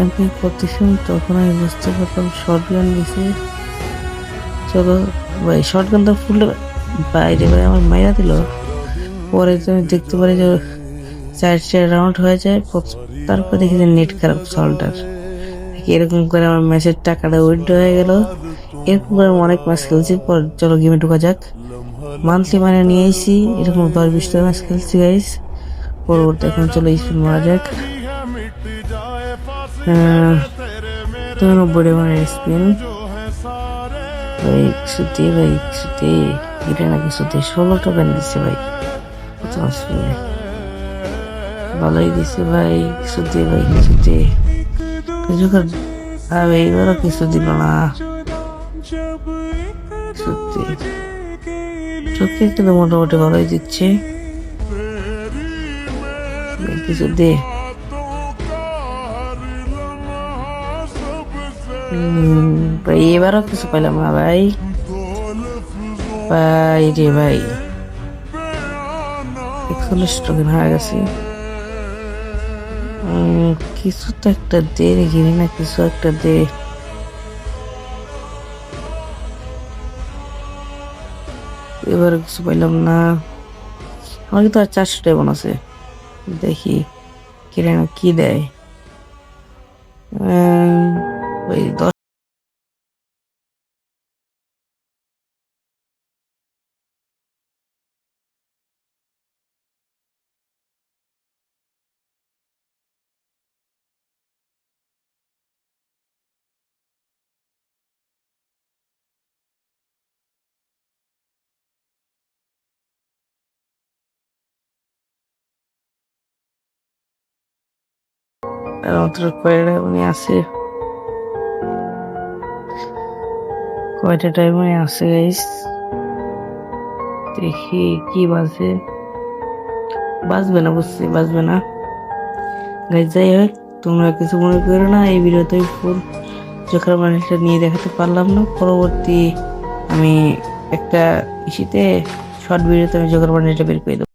Camping করতেছিলাম তখন আমি বুঝতে পারলাম শর্ট গান দিছে। চলো ভাই, শর্ট গান তো ফুল বাইরে ভাই আমার মাইরা দিল। পরে তো আমি দেখতে পারি যে 4 রাউন্ড হয়ে যায়, তারপর দেখি যে নেট খারাপ সল্টার। এরকম করে আমার ম্যাচের টাকাটা উইথড্র হয়ে গেল। এরকম করে আমি অনেক ম্যাচ খেলছি। পর চলো গেমে ঢোকা যাক। মান্থলি মানে নিয়ে এসেছি, এরকম 10-20টা ম্যাচ খেলছি গাইস। পরবর্তী এখন চলো স্পিন মারা যাক। 90 মানে স্পিন ভাই, কিছুতে ভাই কিছুতে এটা না কিছুতে 16টা ব্যান দিচ্ছে ভাই। কত স্পিনে ভালোই দিছে ভাই, কিছুতে ভাই কিছুতে যখন এইবারও কিছু দিল না। সত্যি চোখে কিন্তু মোটামুটি ভালোই দিচ্ছে, কিছু দে ভাই। এবারও কিছু পাইলাম না ভাই। ভাই রে ভাই, 41 টোকেন হয়ে গেছে। কিছু তো একটা দে রেখে না, কিছু একটা দে। এবার কিছু পাইলাম না। আমার কিন্তু আর 400 টাকা আছে। দেখি কিনে না কি দেয়। ওই 10মাত্র কয়টা উনি আছে, কয়টা টাইম আছে গাইস। দেখি কি বাজে, বাজবে না, বুঝছি বাজবে না গাইস। যাই হোক, তোমরা কিছু মনে করো না, এই ভিডিওতে ফুল জোকার বান্ডিলটা নিয়ে দেখাতে পারলাম না। পরবর্তী আমি একটা ইসিতে শর্ট ভিডিওতে আমি জোকার বান্ডিলটা বের করে দেবো।